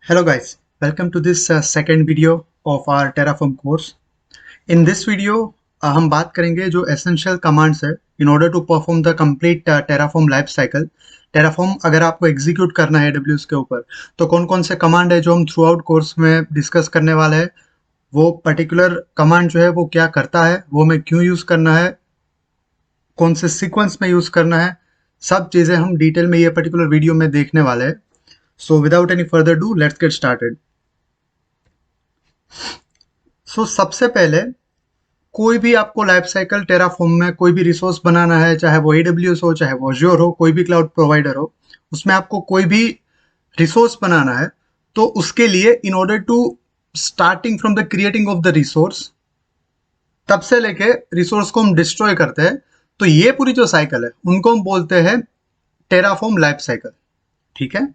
Hello guys, welcome to this second video of our Terraform course. In this video हम बात करेंगे जो essential commands है in order to perform the complete Terraform life cycle. Terraform अगर आपको execute करना है AWS के ऊपर तो कौन कौन से command है जो हम throughout course में discuss करने वाले हैं, वो particular command जो है वो क्या करता है, वो हमें क्यों यूज़ करना है, कौन से सीक्वेंस में यूज़ करना है, सब चीज़ें हम डिटेल में ये पर्टिकुलर वीडियो में देखने वाले हैं. So without any further ado, let's get started. So सबसे पहले कोई भी आपको लाइफ साइकिल टेराफॉर्म में कोई भी रिसोर्स बनाना है, चाहे वो AWS हो, चाहे वो Azure हो, कोई भी क्लाउड प्रोवाइडर हो, उसमें आपको कोई भी रिसोर्स बनाना है तो उसके लिए in order to starting from the creating of the resource तब से लेके रिसोर्स को हम डिस्ट्रॉय करते हैं, तो ये पूरी जो साइकिल है उनको हम बोलते हैं टेराफॉर्म लाइफ साइकिल. ठीक है.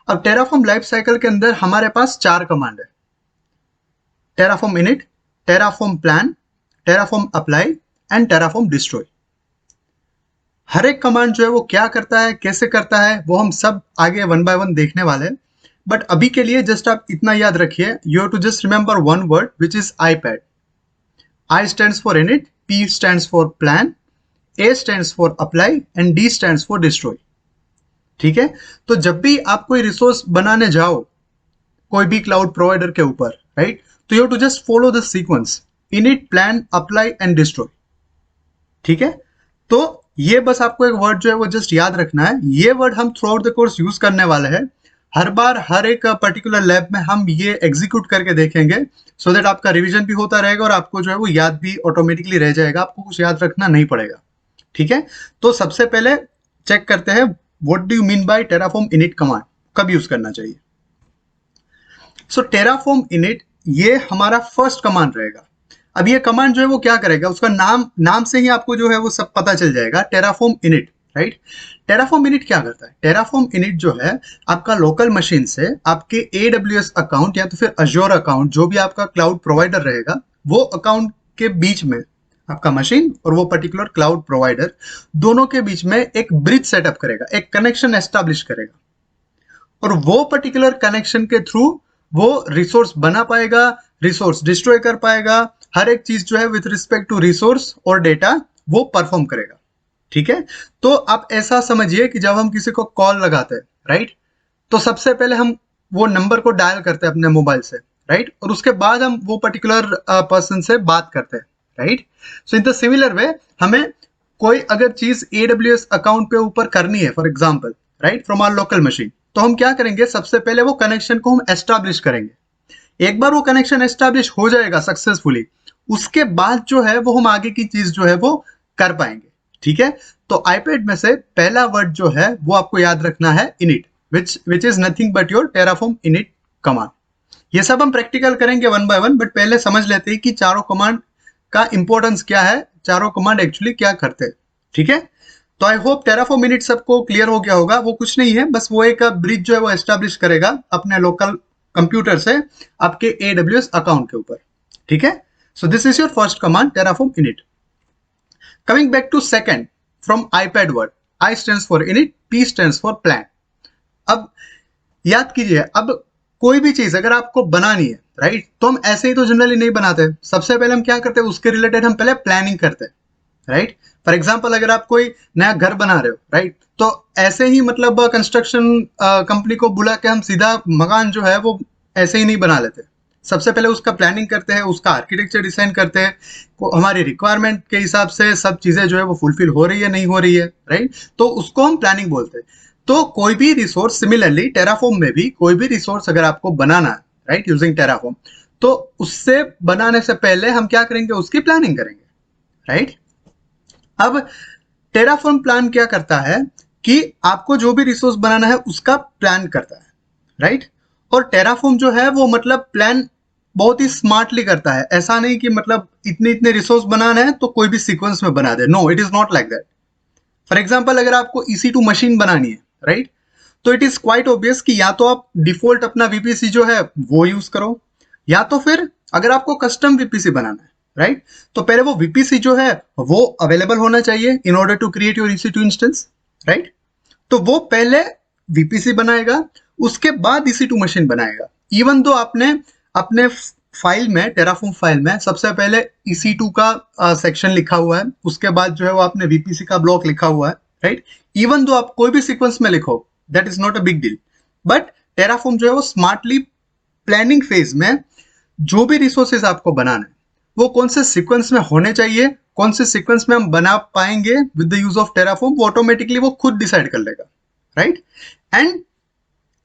अब टेराफॉर्म लाइफ साइकिल के अंदर हमारे पास 4 कमांड है: Terraform init, Terraform plan, Terraform apply and Terraform destroy. हर एक कमांड जो है वो क्या करता है, कैसे करता है, वो हम सब आगे वन बाय वन देखने वाले हैं. बट अभी के लिए जस्ट आप इतना याद रखिए, you have to just remember one word which is iPad. I stands for init, P stands for plan, A stands for apply and D stands for destroy. ठीक है. तो जब भी आप कोई रिसोर्स बनाने जाओ कोई भी क्लाउड प्रोवाइडर के ऊपर, राइट, तो you have to just follow the sequence init, plan, apply and destroy. ठीक है. तो ये बस आपको एक वर्ड जो है वो जस्ट याद रखना है. ये वर्ड हम through out the course use करने वाले हैं. हर बार हर एक पर्टिकुलर लैब में हम ये एग्जीक्यूट करके देखेंगे सो दैट आपका रिवीजन भी होता रहेगा और आपको जो है वो याद भी ऑटोमेटिकली रह जाएगा, आपको कुछ याद रखना नहीं पड़ेगा. ठीक है. तो सबसे पहले चेक करते हैं What do you mean by Terraform init command? कब यूज करना चाहिए? So Terraform init ये हमारा फर्स्ट कमांड रहेगा. अब ये कमांड जो है वो क्या करेगा, उसका नाम से ही आपको जो है वो सब पता चल जाएगा. Terraform init, right. Terraform init क्या करता है? Terraform init जो है आपका लोकल मशीन से आपके AWS अकाउंट या तो फिर Azure अकाउंट, जो भी आपका क्लाउड प्रोवाइडर रहेगा, वो अकाउंट के बीच में आपका मशीन और वो पर्टिकुलर क्लाउड प्रोवाइडर दोनों के बीच में एक ब्रिज सेटअप करेगा, एक कनेक्शन एस्टैब्लिश करेगा. और वो पर्टिकुलर कनेक्शन के थ्रू वो रिसोर्स बना पाएगा, रिसोर्स डिस्ट्रॉय कर पाएगा, हर एक चीज जो है विथ रिस्पेक्ट टू रिसोर्स और डेटा वो परफॉर्म करेगा. ठीक है. तो आप ऐसा समझिए कि जब हम किसी को कॉल लगाते हैं, राइट, तो सबसे पहले हम वो नंबर को डायल करते हैं अपने मोबाइल से, राइट, और उसके बाद हम वो पर्टिकुलर पर्सन से बात करते हैं, right. So in the similar way हमें कोई अगर चीज AWS अकाउंट पे ऊपर करनी है, for example, right, from our local machine, तो हम क्या करेंगे, सबसे पहले वो कनेक्शन को हम एस्टैब्लिश करेंगे. एक बार वो कनेक्शन एस्टैब्लिश हो जाएगा सक्सेसफुली, उसके बाद जो है वो हम आगे की चीज जो है वो कर पाएंगे. ठीक है. तो आईपैड में से पहला वर्ड जो है वो आपको याद रखना है init, which is nothing but your Terraform init command. ये सब हम प्रैक्टिकल करेंगे वन बाय वन, बट पहले समझ लेते हैं कि चारों कमांड का इंपॉर्टेंस क्या है, चारों कमांड एक्चुअली क्या करते हैं. ठीक है. तो आई होप टेराफॉर्म इनिट सबको क्लियर हो गया होगा. वो कुछ नहीं है, बस वो एक ब्रिज जो है वो एस्टैब्लिश करेगा अपने लोकल कंप्यूटर से आपके AWS अकाउंट के ऊपर. ठीक है. So this is your first command Terraform init. Coming back to second from iPad word, I stands for init, P stands for plan. अब याद कीजिए, अब कोई भी चीज अगर आपको बनानी है, राइट, तो हम ऐसे ही तो जनरली नहीं बनाते. सबसे पहले हम क्या करते हैं, उसके रिलेटेड हम पहले प्लानिंग करते हैं, राइट. फॉर एग्जांपल अगर आप कोई नया घर बना रहे हो, राइट, तो ऐसे ही मतलब कंस्ट्रक्शन कंपनी को बुला के हम सीधा मकान जो है वो ऐसे ही नहीं बना लेते. सबसे पहले उसका प्लानिंग करते हैं, उसका आर्किटेक्चर डिजाइन करते हैं, हमारी रिक्वायरमेंट के हिसाब से सब चीजें जो है वो फुलफिल हो रही है नहीं हो रही है, राइट, तो उसको हम प्लानिंग बोलते हैं. तो कोई भी रिसोर्स, सिमिलरली टेराफॉर्म में भी कोई भी रिसोर्स अगर आपको बनाना है, राइट, यूजिंग टेराफॉर्म, तो उससे बनाने से पहले हम क्या करेंगे, उसकी प्लानिंग करेंगे, राइट. अब टेराफॉर्म प्लान क्या करता है कि आपको जो भी रिसोर्स बनाना है उसका प्लान करता है, राइट. और टेराफॉर्म जो है वो मतलब प्लान बहुत ही स्मार्टली करता है. ऐसा नहीं कि मतलब इतने इतने रिसोर्स बनाना है तो कोई भी सीक्वेंस में बना दे. No, it is not like that. For example अगर आपको EC2 मशीन बनानी है, राइट, तो इट इज क्वाइट ऑब्वियस कि या तो आप डिफॉल्ट अपना VPC जो है वो यूज करो, या तो फिर अगर आपको कस्टम VPC बनाना है, राइट, तो पहले वो VPC जो है वो अवेलेबल होना चाहिए in order to create your EC2 instance, right. तो वो पहले VPC बनाएगा, उसके बाद EC2 मशीन बनाएगा। इवन दो आपने अपने फाइल में, टेराफॉर्म फाइल में सबसे पहले EC2 का सेक्शन लिखा हुआ है, उसके बाद जो है वो आपने VPC का ब्लॉक लिखा हुआ है, राइट। इवन दो आप कोई भी सीक्वेंस में लिखो, that is not a big deal, but Terraform जो है वो स्मार्टली प्लानिंग फेज में जो भी रिसोर्सेज आपको बनाना है वो कौन से सीक्वेंस में होने चाहिए, कौन से सीक्वेंस में हम बना पाएंगे with the use of Terraform, वो ऑटोमेटिकली वो खुद डिसाइड कर लेगा, right. And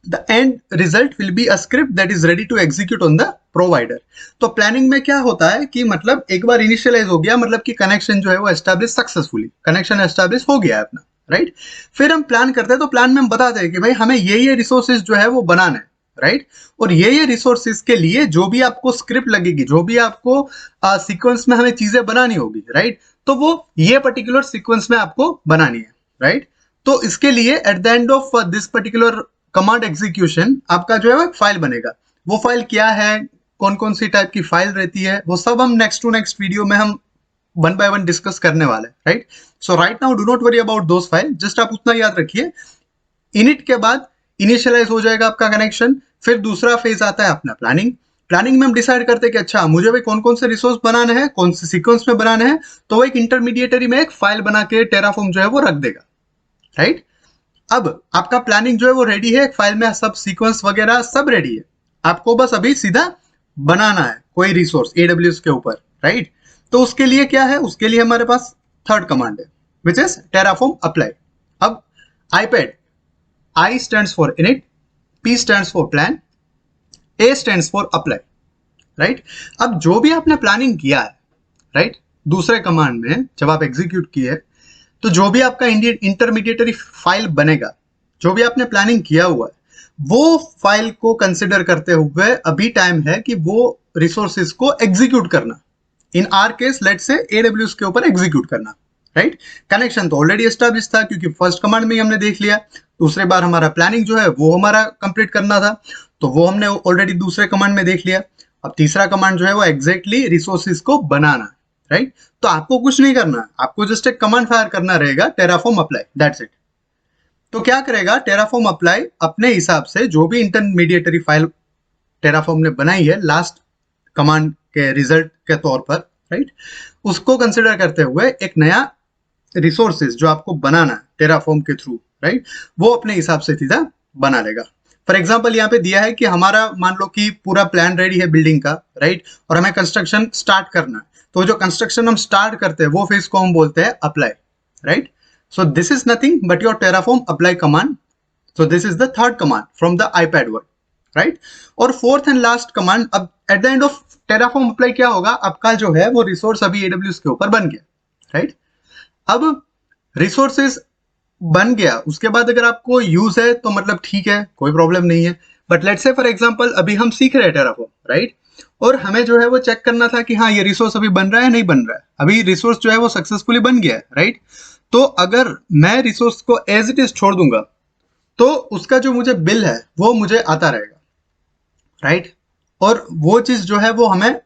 the end result will be a script that is ready to execute on the provider. तो प्लानिंग में क्या होता है कि मतलब एक बार इनिशियलाइज हो गया, मतलब कि कनेक्शन जो है वो एस्टैब्लिश सक्सेसफुली, कनेक्शन एस्टैब्लिश हो गया है अपना, राइट। फिर हम प्लान करते हैं, तो प्लान में हम बताते हैं कि भाई हमें ये रिसोर्सेज जो है वो बनाना है, राइट। और ये रिसोर्सेज के लिए जो भी आपको स्क्रिप्ट लगेगी, जो भी आपको सीक्वेंस में हमें चीजें बनानी होगी, राइट, तो वो ये पर्टिकुलर सीक्वेंस में आपको बनानी है, राइट। तो इसके लिए at the end of this particular command execution आपका जो है वो एक फाइल बनेगा। वो फाइल क्या है, कौन कौन सी टाइप की फाइल रहती है, वो सब हम नेक्स्ट टू नेक्स्ट वीडियो में हम वन बाय वन डिस्कस करने वाले, right. So right now do not worry about those file, just आप उतना याद रखिए, इनिट के बाद इनिशियलाइज हो जाएगा आपका कनेक्शन। फिर दूसरा फेज आता है अपना प्लानिंग। प्लानिंग में हम डिसाइड करते हैं कि अच्छा मुझे भाई कौन कौन से रिसोर्स बनाने हैं, कौन से सीक्वेंस में बनाने हैं, तो वो एक इंटरमीडिएटरी में एक फाइल बना के टेराफॉर्म जो है वो रख देगा, राइट। अब आपका प्लानिंग जो है वो रेडी है, फाइल में सब सीक्वेंस वगैरह सब रेडी है, आपको बस अभी सीधा बनाना है कोई रिसोर्स AWS के ऊपर, राइट। तो उसके लिए क्या है, उसके लिए हमारे पास थर्ड कमांड है विच इज टेराफॉर्म अप्लाई। अब iPad, I stands for init, P stands for plan, A stands for apply, right. अब जो भी आपने प्लानिंग किया है, राइट, दूसरे कमांड में जब आप एग्जीक्यूट किए, तो जो भी आपका इंटरमीडिएटरी फाइल बनेगा, जो भी आपने प्लानिंग किया हुआ है, वो फाइल को कंसिडर करते हुए अभी टाइम है कि वो रिसोर्सेज को एग्जीक्यूट करना। इन आर केस लेट से AWS के ऊपर एग्जीक्यूट करना, राइट। कनेक्शन तो ऑलरेडी एस्टैब्लिश था क्योंकि फर्स्ट कमांड में ही हमने देख लिया। दूसरे बार हमारा प्लानिंग जो है वो हमारा कंप्लीट करना था, तो वो हमने ऑलरेडी दूसरे कमांड में देख लिया। अब तीसरा कमांड जो है वो एग्जैक्टली रिसोर्सेज को बनाना, राइट। तो आपको कुछ नहीं करना, आपको जस्ट एक कमांड फायर करना रहेगा, टेराफॉर्म अप्लाई, दैट्स इट। तो क्या करेगा टेराफॉर्म अप्लाई, अपने हिसाब से जो भी इंटरमीडिएटरी फाइल टेराफॉर्म ने बनाई है लास्ट कमांड के रिजल्ट के तौर पर, राइट, उसको कंसिडर करते हुए एक नया रिसोर्सेज जो आपको बनाना है टेराफॉर्म के थ्रू, राइट, वो अपने हिसाब से सीधा बना लेगा। फॉर एग्जाम्पल यहाँ पे दिया है कि हमारा मान लो कि पूरा प्लान रेडी है बिल्डिंग का, राइट, और हमें कंस्ट्रक्शन स्टार्ट करना है। तो जो कंस्ट्रक्शन हम स्टार्ट करते हैं वो फेज को हम बोलते हैं apply, right. So this is nothing but your Terraform apply command. So this is the third command from the iPad word, right. और फोर्थ एंड लास्ट कमांड, अब at the end of Terraform apply क्या होगा, आपका जो है वो resource अभी AWS के ऊपर बन गया, राइट। अब रिसोर्सेज बन गया, उसके बाद अगर आपको यूज है तो मतलब ठीक है, कोई प्रॉब्लम नहीं है। But let's say for example अभी हम सीख रहे हैं टेराफॉर्म, राइट, और हमें जो है वो चेक करना था कि हाँ ये रिसोर्स अभी बन रहा है नहीं बन रहा है। अभी रिसोर्स जो है वो सक्सेसफुली बन गया है, राइट। तो अगर मैं रिसोर्स को एज इट इज छोड़ दूंगा तो उसका जो मुझे बिल है वो मुझे आता रहेगा, राइट। और वो चीज जो है वो हमें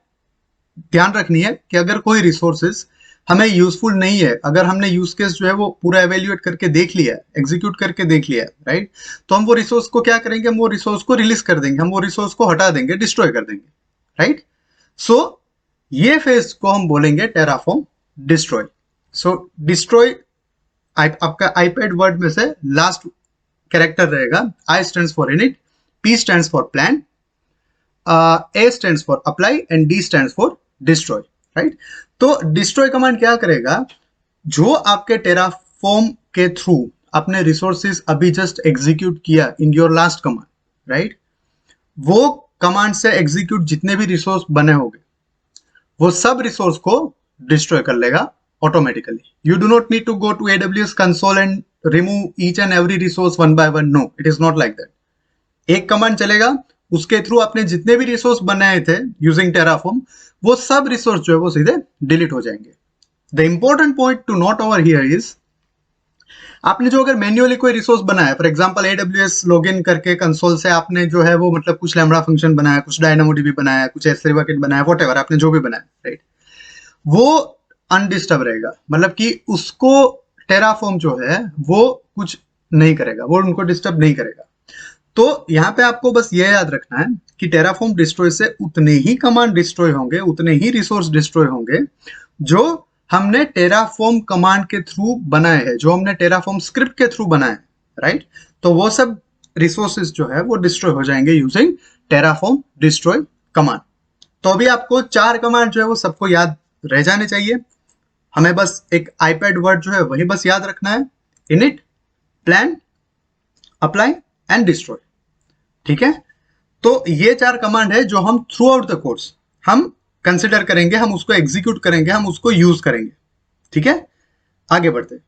ध्यान रखनी है कि अगर कोई रिसोर्सेज हमें यूजफुल नहीं है, अगर हमने यूज केस जो है वो पूरा एवेल्युएट करके देख लिया है, एग्जीक्यूट करके देख लिया है, राइट, तो हम वो रिसोर्स को क्या करेंगे, हम वो रिसोर्स को रिलीज कर देंगे, हम वो रिसोर्स को हटा देंगे, डिस्ट्रॉय कर देंगे, राइट। सो ये फेज को हम बोलेंगे टेराफॉर्म डिस्ट्रॉय। सो डिस्ट्रॉय आपका आईपैड वर्ड में से लास्ट कैरेक्टर रहेगा। I stands for init, P stands for plan, A stands for apply and D stands for destroy, right. तो डिस्ट्रॉय कमांड क्या करेगा, जो आपके टेराफॉर्म के थ्रू अपने रिसोर्सेज अभी जस्ट एग्जीक्यूट किया in your last command, right, वो कमांड से एग्जीक्यूट जितने भी रिसोर्स बने होंगे वो सब रिसोर्स को डिस्ट्रॉय कर लेगा automatically. You do not need to go to AWS console and remove each and every resource one by one, no, it is not like that. एक कमांड चलेगा, उसके थ्रू आपने जितने भी रिसोर्स बनाए थे यूजिंग टेराफॉर्म, वो सब रिसोर्स जो है वो सीधे डिलीट हो जाएंगे। The important point two note over here is, आपने जो अगर मैन्युअली कोई रिसोर्स बनाया, फॉर एग्जांपल AWS लॉगिन करके कंसोल से आपने जो है वो मतलब कुछ लैम्बडा फंक्शन बनाया, कुछ डायनामोडीबी बनाया, कुछ S3 बकेट बनाया, व्हाटएवर आपने जो भी बनाया, राइट, वो अनडिस्टर्ब रहेगा, मतलब कि उसको टेराफॉर्म जो है वो कुछ नहीं करेगा, वो उनको डिस्टर्ब नहीं करेगा। तो यहाँ पे आपको बस ये याद रखना है कि टेराफॉर्म डिस्ट्रॉय से उतने ही कमांड डिस्ट्रॉय होंगे, उतने ही रिसोर्स डिस्ट्रॉय होंगे जो हमने टेराफॉर्म कमांड के थ्रू बनाए हैं, जो हमने टेराफॉर्म स्क्रिप्ट के थ्रू बनाए हैं, राइट। तो वो सब रिसोर्सेज जो है वो डिस्ट्रॉय हो जाएंगे यूजिंग टेराफॉर्म डिस्ट्रॉय कमांड। तो अभी आपको 4 कमांड जो है वो सबको याद रह जाने चाहिए। हमें बस एक आईपैड वर्ड जो है वही बस याद रखना है, init, plan, apply and destroy. ठीक है, तो ये 4 कमांड है जो हम थ्रू आउट द कोर्स हम कंसिडर करेंगे, हम उसको एग्जीक्यूट करेंगे, हम उसको यूज करेंगे। ठीक है, आगे बढ़ते।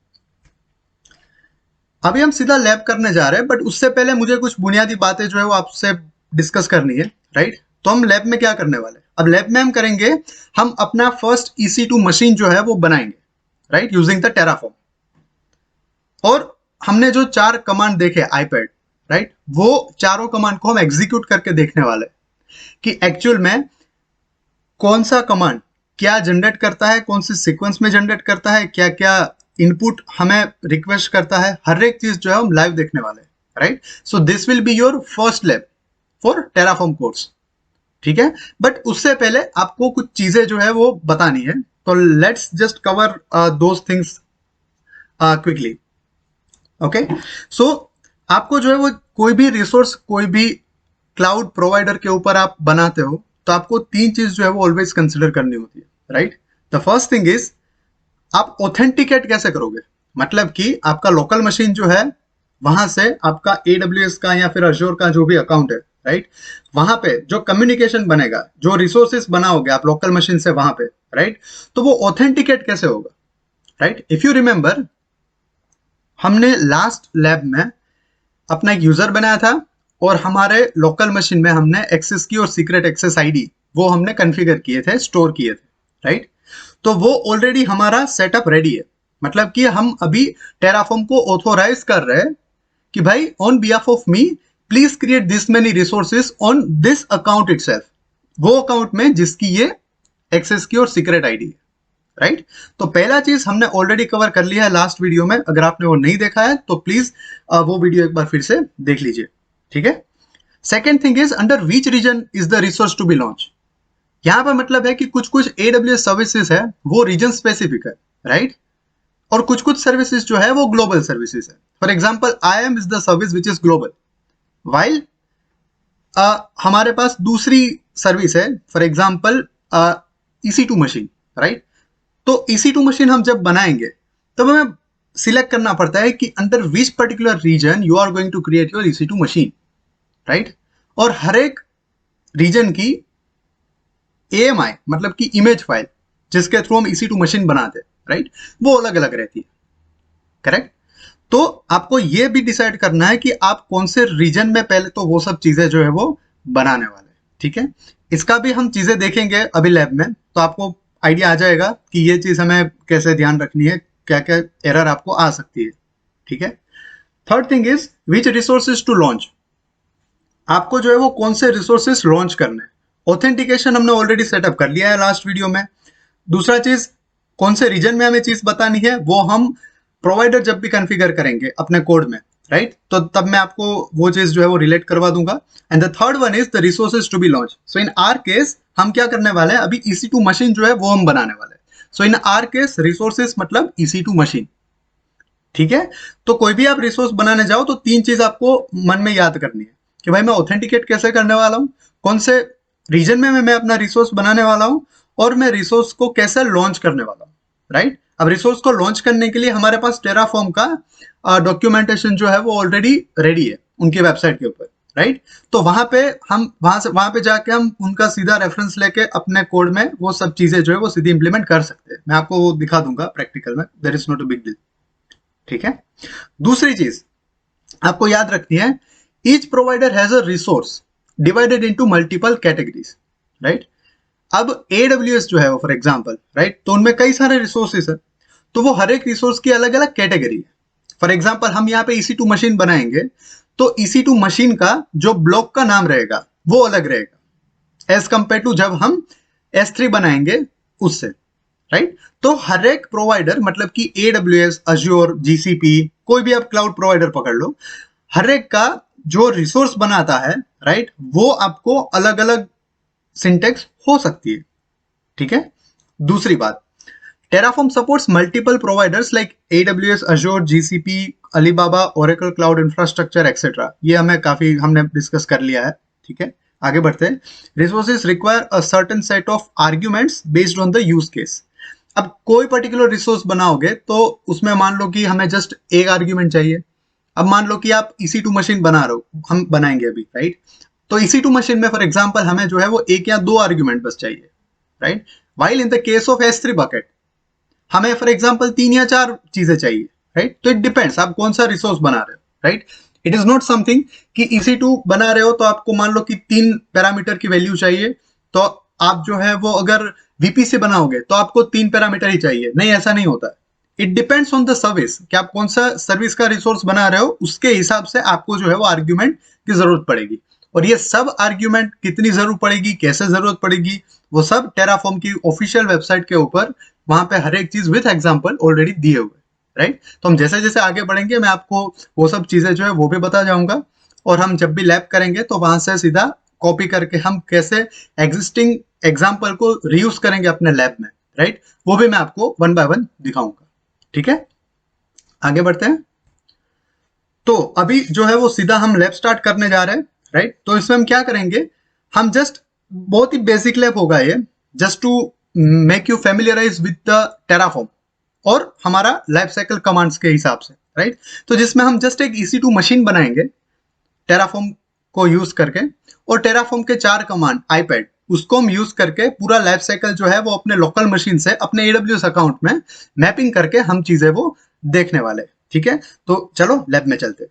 अभी हम सीधा लैब करने जा रहे हैं, बट उससे पहले मुझे कुछ बुनियादी बातें जो है वो आपसे डिस्कस करनी है, राइट। तो हम लैब में क्या करने वाले हैं? अब लैब में हम करेंगे, हम अपना फर्स्ट EC2 मशीन जो है वो बनाएंगे, राइट, यूजिंग द टेराफॉर्म। और हमने जो 4 कमांड देखे आईपैड, राइट, वो चारों कमांड को हम एग्जीक्यूट करके देखने वाले कि एक्चुअल में कौन सा कमांड क्या जनरेट करता है, कौन सी सीक्वेंस में जनरेट करता है, क्या क्या इनपुट हमें रिक्वेस्ट करता है, हर एक चीज जो है हम लाइव देखने वाले हैं, right. So this will be your first lab for Terraform course. ठीक है, बट उससे पहले आपको कुछ चीजें जो है वो बतानी है, तो let's just cover those things quickly. Okay, so आपको जो है वो कोई भी रिसोर्स, कोई भी क्लाउड प्रोवाइडर के ऊपर आप बनाते हो तो आपको 3 चीज जो है वो ऑलवेज कंसिडर करनी होती है, right. The first thing is, आप ऑथेंटिकेट कैसे करोगे? मतलब कि आपका लोकल मशीन जो है वहां से आपका AWS का या फिर अज्योर का जो भी अकाउंट है, राइट, वहां पे जो कम्युनिकेशन बनेगा, जो रिसोर्सेस बनाओगे आप लोकल मशीन से वहां पे, राइट, तो वो ऑथेंटिकेट कैसे होगा, राइट। इफ यू रिमेंबर, हमने लास्ट लैब में अपना एक यूजर बनाया था और हमारे लोकल मशीन में हमने एक्सेस की और सीक्रेट एक्सेस आईडी वो हमने कॉन्फ़िगर किए थे, स्टोर किए थे, राइट। तो वो ऑलरेडी हमारा सेटअप रेडी है, मतलब कि हम अभी टेराफॉर्म को ऑथोराइज कर रहे हैं कि भाई on behalf of me please create this many resources on this account itself, वो अकाउंट में जिसकी ये एक्सेस की और सीक्रेट आईडी है, राइट। तो पहला चीज हमने ऑलरेडी कवर कर लिया है लास्ट वीडियो में, अगर आपने वो नहीं देखा है तो प्लीज वो वीडियो एक बार फिर से देख लीजिए। ठीक है, second thing is, under which region is the resource to be launch. यहां पर मतलब है कि कुछ कुछ AWS सर्विसेज है वो रीजन स्पेसिफिक है, राइट, और कुछ कुछ सर्विसेज जो है वो ग्लोबल सर्विसेज है। For example IAM is the service which is global, while हमारे पास दूसरी सर्विस है, for example EC2 machine, right. तो EC2 मशीन हम जब बनाएंगे तब हमें सिलेक्ट करना पड़ता है कि under which particular region you are going to create your EC2 machine, right. और हर एक रीजन की AMI मतलब कि इमेज फाइल जिसके थ्रू हम EC2 मशीन बनाते हैं, राइट, वो अलग अलग रहती है, करेक्ट। तो आपको ये भी डिसाइड करना है कि आप कौन से रीजन में पहले तो वो सब चीजें जो है वो बनाने वाले हैं। ठीक है, इसका भी हम चीजें देखेंगे अभी लैब में, तो आपको आइडिया आ जाएगा कि ये चीज हमें कैसे ध्यान रखनी है, क्या क्या एरर आपको आ सकती है। ठीक है, third thing is which resources to launch. आपको जो है वो कौन से रिसोर्सेज लॉन्च करने हैं। ऑथेंटिकेशन हमने ऑलरेडी सेटअप कर लिया है लास्ट वीडियो में। दूसरा चीज, कौन से रीजन में हमें चीज बतानी है वो हम प्रोवाइडर जब भी कॉन्फ़िगर करेंगे अपने कोड में, राइट, तो तब मैं आपको वो चीज जो है वो रिलेट करवा दूंगा। And the third one is the resources to be launch. So in our case हम क्या करने वाले हैं, अभी EC2 मशीन जो है वो हम बनाने वाले हैं। सो इन आर केस रिसोर्सेज मतलब EC2 मशीन। ठीक है, तो कोई भी आप रिसोर्स बनाने जाओ तो 3 चीज आपको मन में याद करनी है कि भाई मैं ऑथेंटिकेट कैसे करने वाला हूँ, कौन से रीजन में मैं अपना रिसोर्स बनाने वाला हूँ, और मैं रिसोर्स को कैसे लॉन्च करने वाला हूँ, राइट। अब रिसोर्स को लॉन्च करने के लिए हमारे पास टेराफॉर्म का डॉक्यूमेंटेशन जो है वो ऑलरेडी रेडी है उनकी वेबसाइट के ऊपर, राइट। तो वहां पे हम वहां पे जाके हम उनका सीधा रेफरेंस लेके अपने कोड में वो सब चीजें जो है वो सीधी इंप्लीमेंट कर सकते हैं। मैं आपको वो दिखा दूंगा प्रैक्टिकल में, there is not a big deal. ठीक है, दूसरी चीज आपको याद रखनी है, each provider has a resource divided into multiple categories, right. अब AWS जो है वो फॉर एग्जांपल, राइट, तो उनमें कई सारे रिसोर्सेस है, तो वो हर एक रिसोर्स की अलग अलग कैटेगरी है। फॉर एग्जांपल हम यहाँ पे EC2 मशीन बनाएंगे तो EC2 मशीन का जो ब्लॉक का नाम रहेगा वो अलग रहेगा एज कंपेयर टू जब हम S3 बनाएंगे उससे, राइट। तो हर एक प्रोवाइडर मतलब कि AWS, अज्योर, GCP, कोई भी आप क्लाउड प्रोवाइडर पकड़ लो, हर एक का जो रिसोर्स बनाता है, राइट, वो आपको अलग अलग सिंटेक्स हो सकती है, ठीक है। दूसरी बात, Terraform supports multiple providers like AWS, Azure, GCP, Alibaba, Oracle Cloud Infrastructure, etc. ये हमने डिस्कस कर लिया है, ठीक है। आगे बढ़ते हैं। Resources require a certain set of arguments based on the use case. अब कोई पर्टिकुलर रिसोर्स बनाओगे तो उसमें मान लो कि हमें जस्ट एक आर्ग्यूमेंट चाहिए। अब मान लो कि आप EC2 मशीन बना रहे हो, हम बनाएंगे अभी, राइट। तो EC2 मशीन में फॉर एग्जांपल हमें जो है वो एक या दो आर्ग्यूमेंट बस चाहिए, right. While in the case of S3 bucket हमें फॉर एग्जांपल 3 या 4 चीजें चाहिए, राइट। तो इट डिपेंड्स आप कौन सा रिसोर्स बना रहे हो, right. It is not something कि EC2 बना रहे हो तो आपको मान लो कि 3 पैरामीटर की वैल्यू चाहिए, तो आप जो है वो अगर VPC बनाओगे तो आपको 3 पैरामीटर ही चाहिए, नहीं, ऐसा नहीं होता है। It depends on the service कि आप कौन सा सर्विस का रिसोर्स बना रहे हो, उसके हिसाब से आपको जो है वो आर्ग्यूमेंट की जरूरत पड़ेगी। और ये सब आर्ग्यूमेंट कितनी जरूरत पड़ेगी, कैसे जरूरत पड़ेगी, वो सब टेराफॉर्म की ऑफिशियल वेबसाइट के ऊपर वहां पे हर एक चीज विथ एग्जांपल ऑलरेडी दिए हुए, राइट। तो हम जैसे जैसे आगे बढ़ेंगे मैं आपको वो सब चीजें जो है वो भी बता जाऊंगा, और हम जब भी लैब करेंगे तो वहां से सीधा कॉपी करके हम कैसे एग्जिस्टिंग एग्जाम्पल को रीयूज करेंगे अपने लैब में, राइट, वो भी मैं आपको वन बाय वन दिखाऊंगा, ठीक है। आगे बढ़ते हैं। तो अभी जो है वो सीधा हम लैब स्टार्ट करने जा रहे हैं, राइट। तो इसमें हम क्या करेंगे, हम जस्ट बहुत ही बेसिक लैब होगा ये, just to make you familiarise with the Terraform और हमारा लाइफ साइकिल कमांड्स के हिसाब से, राइट। तो जिसमें हम जस्ट एक EC2 मशीन बनाएंगे टेराफॉर्म को यूज करके, और टेराफॉर्म के 4 कमांड आईपैड उसको हम यूज करके पूरा लाइफ साइकिल जो है वो अपने लोकल मशीन से अपने AWS अकाउंट में मैपिंग करके हम चीजें वो देखने वाले, ठीक है। तो चलो लैब में चलते।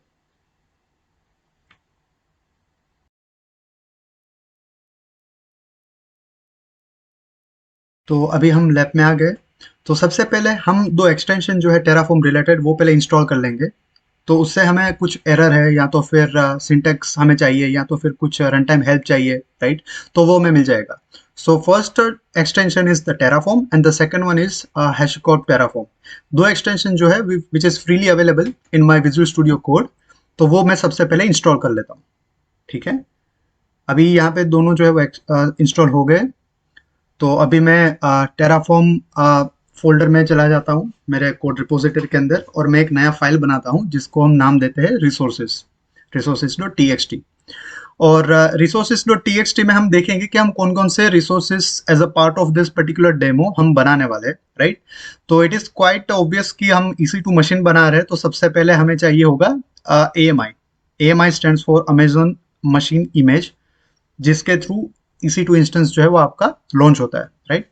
तो अभी हम लैब में आ गए। तो सबसे पहले हम 2 एक्सटेंशन जो है टेराफॉर्म रिलेटेड वो पहले इंस्टॉल कर लेंगे। तो उससे हमें कुछ एरर है या तो फिर सिंटेक्स हमें चाहिए या तो फिर कुछ रन टाइम हेल्प चाहिए, राइट। तो वो हमें मिल जाएगा। So first extension is the Terraform and the second one is HashiCorp Terraform. 2 extension जो है which is freely available in my Visual Studio Code. तो वो मैं सबसे पहले इंस्टॉल कर लेता हूँ, ठीक है। अभी यहाँ पे दोनों जो है वो इंस्टॉल हो गए। तो अभी मैं टेराफॉर्म फोल्डर में चला जाता हूँ मेरे कोड रिपोजिटरी के अंदर, और मैं एक नया फाइल बनाता हूँ जिसको हम नाम देते हैं resources.txt। और resources.txt में हम देखेंगे कि हम कौन कौन से resources as a part of this particular demo हम बनाने वाले हैं, राइट। तो इट इज क्वाइट ऑब्वियस कि हम EC2 मशीन बना रहे हैं, तो सबसे पहले हमें चाहिए होगा AMI stands for Amazon machine image, जिसके थ्रू EC2 इंस्टेंस जो है वो आपका लॉन्च होता है, राइट।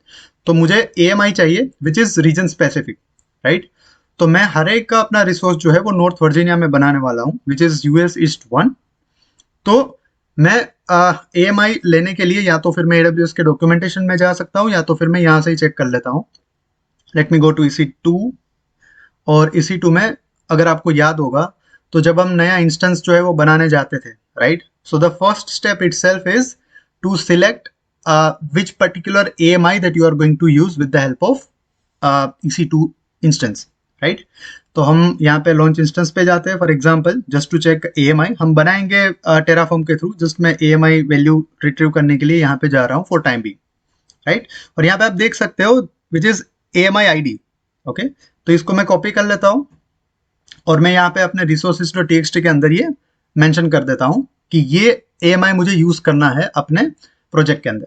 तो मुझे AMI चाहिए which is region specific, right. तो मैं हर एक का अपना रिसोर्स जो है वो नॉर्थ वर्जीनिया में बनाने वाला हूँ विच इज US ईस्ट 1। तो मैं AMI लेने के लिए या तो फिर मैं AWS के डॉक्यूमेंटेशन में जा सकता हूँ या तो फिर मैं यहाँ से ही चेक कर लेता हूँ। Let me go to EC2। और EC2 में अगर आपको याद होगा तो जब हम नया इंस्टेंस जो है वो बनाने जाते थे, right. So the first step itself is to select which particular AMI that you are going to use with the help of EC2 instance, right? तो हम यहाँ पे लॉन्च इंस्टेंस पे जाते हैं। For example just to check AMI हम बनाएंगे Terraform के थ्रू। जस्ट मैं AMI वैल्यू रिट्रीव करने के लिए यहाँ पे जा रहा हूँ फॉर टाइम बी, राइट। और यहाँ पे आप देख सकते हो which is AMI ID, okay. तो इसको मैं कॉपी कर लेता हूँ और मैं यहाँ पे अपने resources.txt के अंदर ये मेंशन कर देता हूँ कि ये AMI मुझे यूज करना है अपने प्रोजेक्ट के अंदर,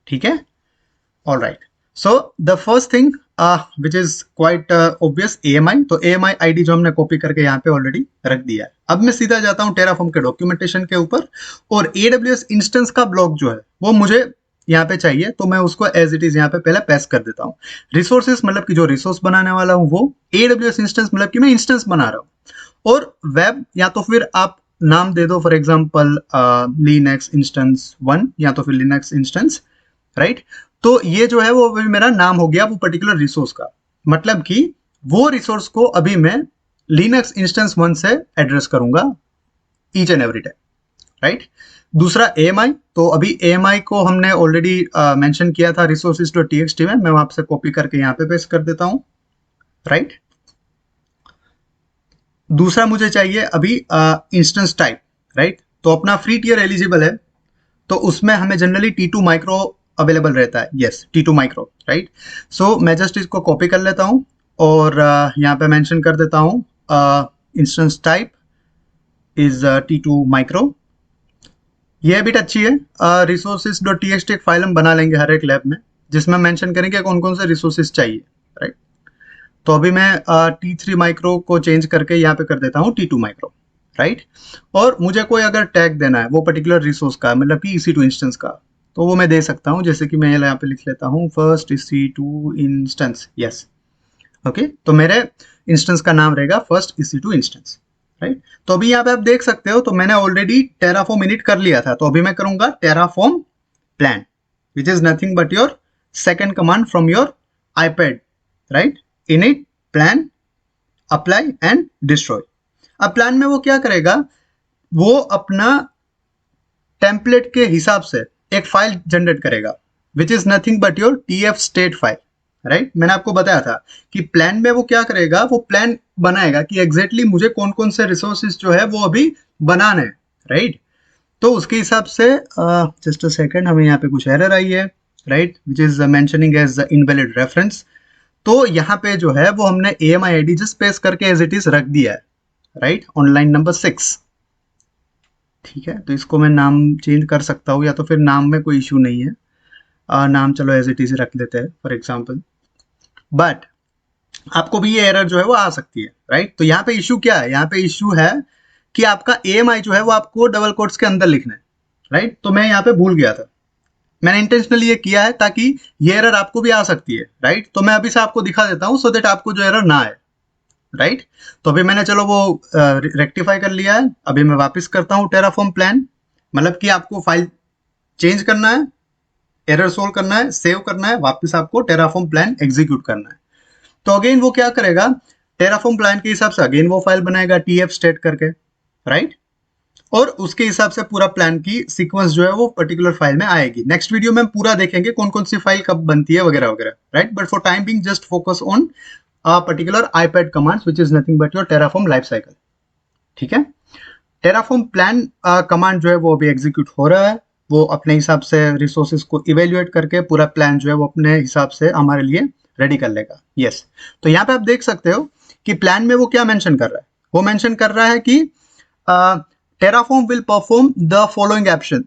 ठीक है। All right. So the first thing which is quite obvious AMI। तो AMI ID जो हमने कॉपी करके यहाँ पे ऑलरेडी रख दिया है। अब मैं सीधा जाता हूँ टेराफॉर्म के डॉक्यूमेंटेशन के ऊपर, और AWS इंस्टेंस का ब्लॉक जो है वो मुझे यहाँ पे चाहिए, तो मैं उसको एज इट इज यहाँ पे पहले पेस्ट कर देता हूँ। रिसोर्सेज मतलब कि जो रिसोर्स बनाने वाला हूँ वो, AWS इंस्टेंस मतलब कि मैं इंस्टेंस बना रहा हूँ, और वेब या तो फिर आप नाम दे दो फॉर एग्जांपल लिनक्स इंस्टेंस 1 या तो फिर लिनक्स इंस्टेंस, राइट। तो ये जो है वो मेरा नाम हो गया वो पर्टिकुलर रिसोर्स का, मतलब कि वो रिसोर्स को अभी मैं लिनक्स इंस्टेंस 1 से एड्रेस करूंगा each and every time, right. दूसरा AMI, तो अभी AMI को हमने ऑलरेडी मेंशन किया था resources.txt में, मैं वहां से कॉपी करके यहाँ पे पेस्ट कर देता हूँ, राइट। दूसरा मुझे चाहिए अभी इंस्टेंस टाइप, राइट। तो अपना फ्री टियर एलिजिबल है, तो उसमें हमें जनरली T2 माइक्रो अवेलेबल रहता है। Yes, T2 micro, right. सो मैं जस्ट इसको कॉपी कर लेता हूँ और यहाँ पे मेंशन कर देता हूँ instance type is T2 micro. ये बिट अच्छी है। resources.txt एक फाइल हम बना लेंगे हर एक लैब में, जिसमें मेंशन करेंगे कौन कौन से रिसोर्सेज चाहिए, राइट। तो अभी मैं T3 माइक्रो को चेंज करके यहाँ पे कर देता हूँ T2 माइक्रो, राइट। और मुझे कोई अगर टैग देना है वो पर्टिकुलर रिसोर्स का, मतलब कि EC2 इंस्टेंस का, तो वो मैं दे सकता हूँ। जैसे कि मैं यहाँ पे लिख लेता हूँ first EC2 instance. Yes, okay. तो मेरे इंस्टेंस का नाम रहेगा फर्स्ट EC2 इंस्टेंस, राइट। तो अभी यहाँ पे आप देख सकते हो, तो मैंने ऑलरेडी टेराफॉर्म इनिट कर लिया था, तो अभी मैं करूंगा Terraform plan, which is nothing but your second command from your iPad, right. Init plan apply and destroy. अब प्लान में वो क्या करेगा, वो अपना टेम्पलेट के हिसाब से एक फाइल जनरेट करेगा, which is nothing but your TF state file, right. मैंने आपको बताया था कि प्लान में वो क्या करेगा, वो प्लान बनाएगा कि एग्जैक्टली मुझे कौन कौन से रिसोर्सेज जो है वो अभी बनाने हैं, राइट। तो उसके हिसाब से जस्ट अ सेकंड, हमें यहाँ पे कुछ एरर आई है, right, which is mentioning as invalid reference. तो यहाँ पे जो है वो हमने AMI ID जस्ट पेस्ट करके एज इट इज रख दिया है, राइट, ऑन लाइन नंबर 6। ठीक है, तो इसको मैं नाम चेंज कर सकता हूँ, या तो फिर नाम में कोई इशू नहीं है, नाम चलो एज इट इज रख लेते हैं फॉर एग्जाम्पल। बट आपको भी ये एरर जो है वो आ सकती है, राइट। तो यहाँ पे इशू क्या है, यहाँ पे इशू है कि आपका AMI जो है वो आपको डबल कोट्स के अंदर लिखना है, राइट। तो मैं यहाँ पे भूल गया था, मैंने इंटेंशनली ये किया है ताकि ये एरर आपको भी आ सकती है, राइट। तो मैं अभी से आपको दिखा देता हूँ सो दैट आपको जो एरर ना आए, राइट। तो अभी मैंने चलो वो रेक्टिफाई कर लिया है। अभी मैं वापस करता हूँ टेराफॉर्म प्लान, मतलब कि आपको फाइल चेंज करना है, एरर सोल्व करना है, सेव करना है, वापस आपको टेराफॉर्म प्लान एग्जीक्यूट करना है। तो अगेन वो क्या करेगा, टेराफॉर्म प्लान के हिसाब से अगेन वो फाइल बनाएगा TF स्टेट करके, राइट। और उसके हिसाब से पूरा प्लान की सीक्वेंस जो है वो पर्टिकुलर फाइल में आएगी। नेक्स्ट वीडियो में हम पूरा देखेंगे कौन कौन सी फाइल कब बनती है वगैरह वगैरह, right. But for time being just focus on particular iPad commands which is nothing but your Terraform life cycle. ठीक है, टेराफॉर्म प्लान कमांड जो है वो अभी एग्जीक्यूट हो रहा है। वो अपने हिसाब से रिसोर्सेज को इवेल्युएट करके पूरा प्लान जो है वो अपने हिसाब से हमारे लिए रेडी कर लेगा। यस, तो यहाँ पे आप देख सकते हो कि प्लान में वो क्या मेंशन कर रहा है, वो मेंशन कर रहा है कि Terraform will perform the following action.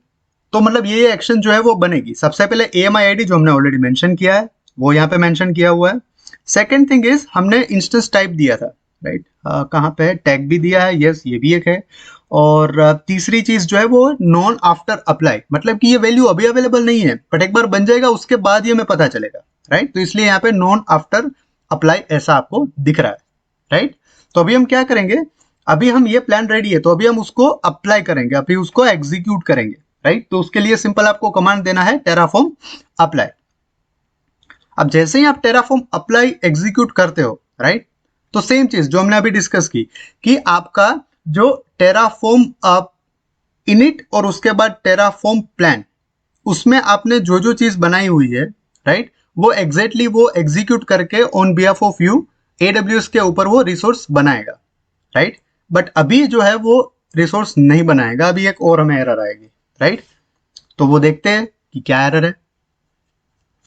तो मतलब ये एक्शन जो है वो बनेगी। सबसे पहले AMI ID जो हमने ऑलरेडी मेंशन किया है वो यहाँ पे मेंशन किया हुआ है। सेकेंड थिंग इज हमने इंस्टेंस टाइप दिया था, राइट, कहाँ पे टैग भी दिया है, यस ये भी एक है। और तीसरी चीज जो है वो नॉन आफ्टर अप्लाई, मतलब कि ये वैल्यू अभी अवेलेबल नहीं है बट एक बार बन जाएगा उसके बाद ये हमें पता चलेगा, राइट। तो इसलिए यहाँ पे नॉन आफ्टर अप्लाई ऐसा आपको दिख रहा है, राइट। तो अभी हम क्या करेंगे, अभी हम ये प्लान रेडी है तो अभी हम उसको अप्लाई करेंगे, अभी उसको एग्जीक्यूट करेंगे, राइट। तो उसके लिए सिंपल आपको कमांड देना है टेराफॉर्म अप्लाई। अब जैसे ही आप टेराफॉर्म अप्लाई एग्जीक्यूट करते हो, राइट, तो सेम चीज जो हमने अभी डिस्कस की कि आपका जो टेराफॉर्म इनिट और उसके बाद टेराफॉर्म प्लान, उसमें आपने जो जो चीज बनाई हुई है, राइट, वो एग्जैक्टली वो एग्जीक्यूट करके on behalf of you AWS के ऊपर वो रिसोर्स बनाएगा, राइट। बट अभी जो है वो रिसोर्स नहीं बनाएगा, अभी एक और हमें एरर आएगी, राइट। तो वो देखते हैं कि क्या एरर है,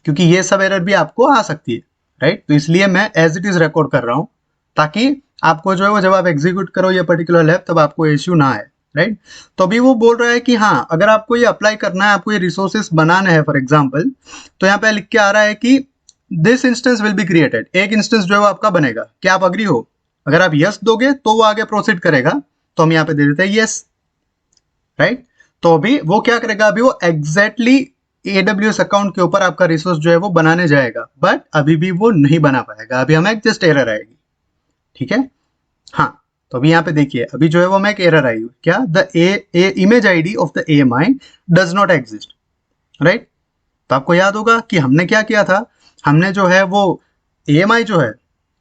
क्योंकि ये सब एरर भी आपको आ सकती है, राइट। तो इसलिए मैं एज इट इज रिकॉर्ड कर रहा हूं ताकि आपको जो है वो जब आप एग्जीक्यूट करो ये पर्टिकुलर लैब तब आपको इश्यू ना आए, राइट। तो अभी वो बोल रहा है कि हाँ, अगर आपको ये अप्लाई करना है, आपको ये रिसोर्सेस बनाने हैं फॉर एग्जाम्पल, तो यहाँ पे लिख के आ रहा है कि this instance will be created, एक इंस्टेंस जो है वो आपका बनेगा, क्या आप अग्री हो। अगर आप यस दोगे तो वो आगे प्रोसीड करेगा, तो हम यहाँ पे दे देते हैं यस, राइट। तो अभी वो क्या करेगा, अभी वो एग्जैक्टली AWS अकाउंट के ऊपर आपका रिसोर्स जो है वो बनाने जाएगा, बट अभी भी वो नहीं बना पाएगा, अभी हमें जस्ट एरर आएगी, ठीक है। हाँ, तो अभी यहाँ पे देखिए, अभी जो है वो हमें एक एरर आई, क्या, the image ID of the AMI does not exist, right. तो आपको याद होगा कि हमने क्या किया था, हमने जो है वो AMI जो है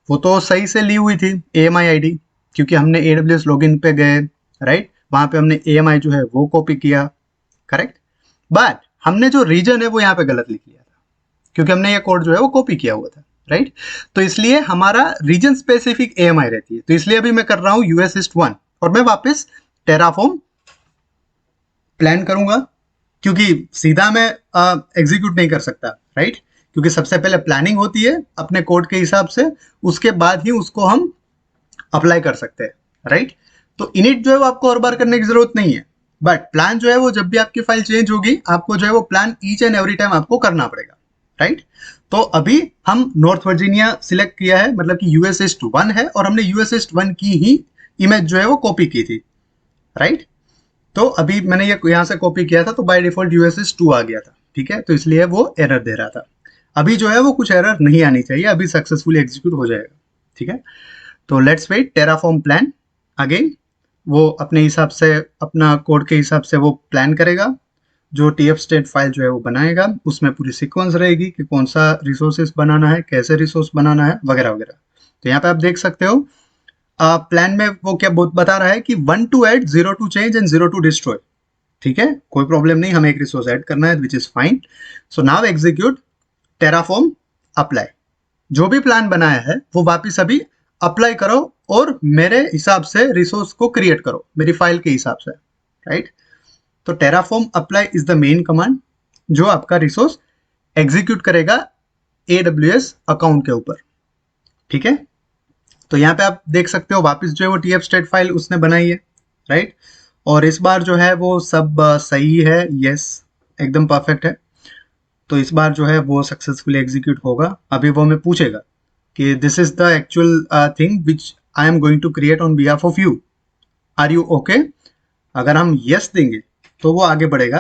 वो तो सही से ली हुई थी AMI ID, क्योंकि हमने AWS लॉगिन पे गए, राइट, वहां पे हमने AMI जो है वो कॉपी किया, करेक्ट। बट हमने जो रीजन है वो यहाँ पे गलत लिख लिया था, क्योंकि हमने ये कोड जो है वो कॉपी किया हुआ था, राइट। तो इसलिए हमारा रीजन स्पेसिफिक AMI रहती है, तो इसलिए अभी मैं कर रहा हूँ US East 1 और मैं वापस टेराफॉर्म प्लान करूंगा, क्योंकि सीधा मैं एग्जीक्यूट नहीं कर सकता, राइट? क्योंकि सबसे पहले प्लानिंग होती है अपने कोड के हिसाब से, उसके बाद ही उसको हम अप्लाई कर सकते हैं, राइट? तो इनिट जो है वो आपको हर बार करने की जरूरत नहीं है, बट प्लान जो है वो जब भी आपकी फाइल चेंज होगी आपको जो है वो plan each and every time आपको करना पड़ेगा, राइट? तो अभी हम नॉर्थ वर्जीनिया सिलेक्ट किया है, मतलब कि यूएस ईस्ट 1 है, और हमने यूएस ईस्ट 1 की ही इमेज जो है वो कॉपी की थी, राइट? तो अभी मैंने ये यहाँ से कॉपी किया था तो बाय डिफॉल्ट यूएस ईस्ट 2 आ गया था, ठीक है? तो इसलिए वो एरर दे रहा था। अभी जो है वो कुछ एरर नहीं आनी चाहिए, अभी सक्सेसफुली एग्जीक्यूट हो जाएगा, ठीक है? तो let's wait Terraform plan. Again वो अपने हिसाब से, अपना कोड के हिसाब से वो प्लान करेगा, जो टीएफ स्टेट फाइल जो है वो बनाएगा, उसमें पूरी सीक्वेंस रहेगी कि कौन सा रिसोर्सेस बनाना है, कैसे रिसोर्स बनाना है, वगैरह वगैरह। तो यहाँ पे आप देख सकते हो प्लान में वो क्या बता रहा है कि 1 to add, 0 to change and 0 to destroy, ठीक है? कोई प्रॉब्लम नहीं, हमें एक रिसोर्स ऐड करना है, which is fine. So now execute Terraform apply. जो भी प्लान बनाया है वो वापिस अभी अप्लाई करो और मेरे हिसाब से रिसोर्स को क्रिएट करो, मेरी फाइल के हिसाब से, राइट? तो Terraform apply is the main command जो आपका रिसोर्स एग्जीक्यूट करेगा AWS अकाउंट के ऊपर, ठीक है? तो यहाँ पे आप देख सकते हो वापस जो है वो TF स्टेट फाइल उसने बनाई है, राइट? और इस बार जो है वो सब सही है, यस, एकदम परफेक्ट है। तो इस बार जो है वो सक्सेसफुली एग्जीक्यूट होगा। अभी वो हमें पूछेगा कि this is the actual thing which I am going to create on behalf of you, are you okay? अगर हम यस देंगे तो वो आगे बढ़ेगा,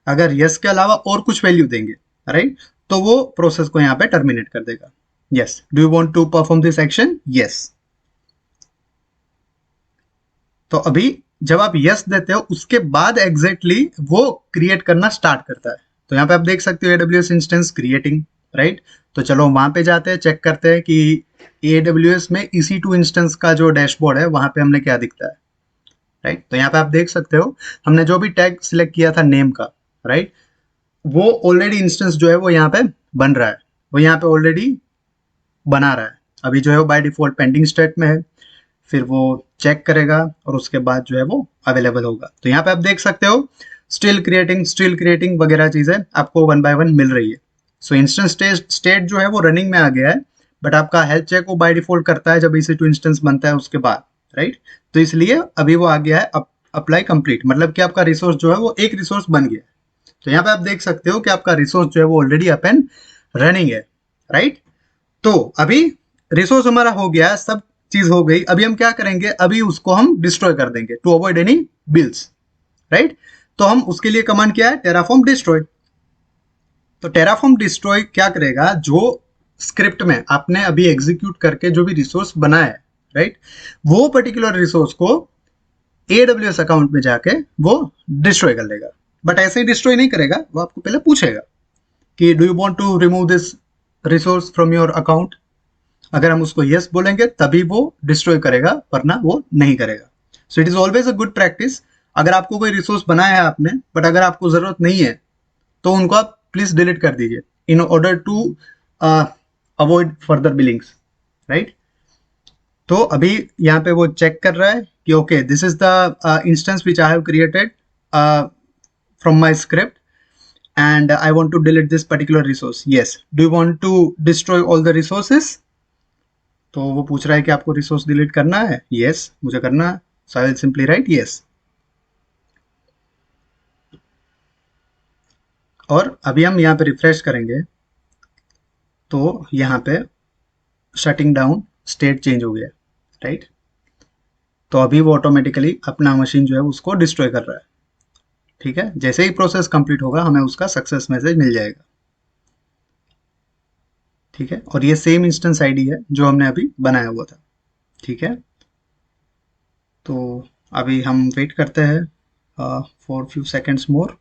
अगर यस के अलावा और कुछ वैल्यू देंगे, राइट, तो वो प्रोसेस को यहाँ पे टर्मिनेट कर देगा। Yes, do you want to perform this action? Yes. तो अभी जब आप यस देते हो उसके बाद एग्जैक्टली वो क्रिएट करना स्टार्ट करता है। तो यहाँ पे आप देख सकते हो AWS इंस्टेंस क्रिएटिंग, राइट? तो चलो वहां पे जाते हैं, चेक करते हैं कि AWS में EC2 इंस्टेंस का जो डैशबोर्ड है वहां पे हमने क्या दिखता है, राइट? तो यहाँ पे आप देख सकते हो हमने जो भी टैग सिलेक्ट किया था नेम का, राइट, वो ऑलरेडी इंस्टेंस जो है वो यहाँ पे बन रहा है, वो यहाँ पे ऑलरेडी बना रहा है। अभी जो है वो बाय डिफॉल्ट पेंडिंग स्टेट में है, फिर वो चेक करेगा और उसके बाद जो है वो अवेलेबल होगा। तो यहाँ पे आप देख सकते हो स्टिल क्रिएटिंग वगैरह चीजें आपको 1 बाय 1 मिल रही है। सो इंस्टेंस स्टेट जो है वो रनिंग में आ गया है, बट आपका हेल्थ चेक वो बाय डिफॉल्ट करता है जब EC2 इंस्टेंस बनता है उसके बाद, राइट? तो इसलिए अभी वो आ गया है अप्लाई कंप्लीट, मतलब कि आपका रिसोर्स जो है वो एक रिसोर्स बन गया है। तो यहाँ पे आप देख सकते हो कि आपका रिसोर्स जो है वो ऑलरेडी अप एंड रनिंग है, राइट? तो अभी रिसोर्स हमारा हो गया, सब चीज हो गई। अभी हम क्या करेंगे, अभी उसको हम डिस्ट्रॉय कर देंगे to avoid any bills, right? तो हम उसके लिए कमांड क्या है, टेराफॉर्म डिस्ट्रॉय। तो टेराफॉर्म डिस्ट्रॉय क्या करेगा, जो स्क्रिप्ट में आपने अभी एग्जीक्यूट करके जो भी रिसोर्स बनाया है, राइट, वो पर्टिकुलर रिसोर्स को AWS अकाउंट में जाके वो डिस्ट्रॉय कर लेगा। बट ऐसे ही डिस्ट्रॉय नहीं करेगा, वो आपको पहले पूछेगा कि do you want to remove this resource from your account. अगर हम उसको यस बोलेंगे तभी वो डिस्ट्रॉय करेगा, वरना वो नहीं करेगा। So it is always a good practice. अगर आपको कोई रिसोर्स बनाया है आपने, बट अगर आपको जरूरत नहीं है तो उनको आप प्लीज डिलीट कर दीजिए in order to avoid further billings, right? तो अभी यहाँ पे वो चेक कर रहा है कि okay this is the instance which I have created from my script and I want to delete this particular resource. Yes. Do you want to destroy all the resources? तो वो पूछ रहा है कि आपको रिसोर्स डिलीट करना है? Yes, मुझे करना है। So I will simply write yes. और अभी हम यहाँ पे रिफ्रेश करेंगे तो यहाँ पे शटिंग डाउन स्टेट चेंज हो गया, राइट? तो अभी वो ऑटोमेटिकली अपना मशीन जो है उसको डिस्ट्रॉय कर रहा है, ठीक है? जैसे ही प्रोसेस कंप्लीट होगा हमें उसका सक्सेस मैसेज मिल जाएगा, ठीक है? और ये सेम इंस्टेंस आईडी है जो हमने अभी बनाया हुआ था, ठीक है? तो अभी हम वेट करते हैं for few seconds more.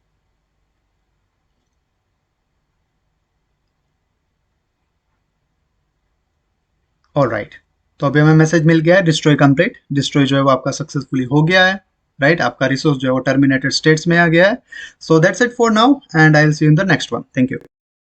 Alright, तो अभी हमें मैसेज मिल गया है डिस्ट्रॉय कंप्लीट। डिस्ट्रॉय जो है वो आपका सक्सेसफुली हो गया है, राइट? आपका रिसोर्स जो है वो टर्मिनेटेड स्टेट्स में आ गया है। So that's it for now and I will see you in the next one. Thank you.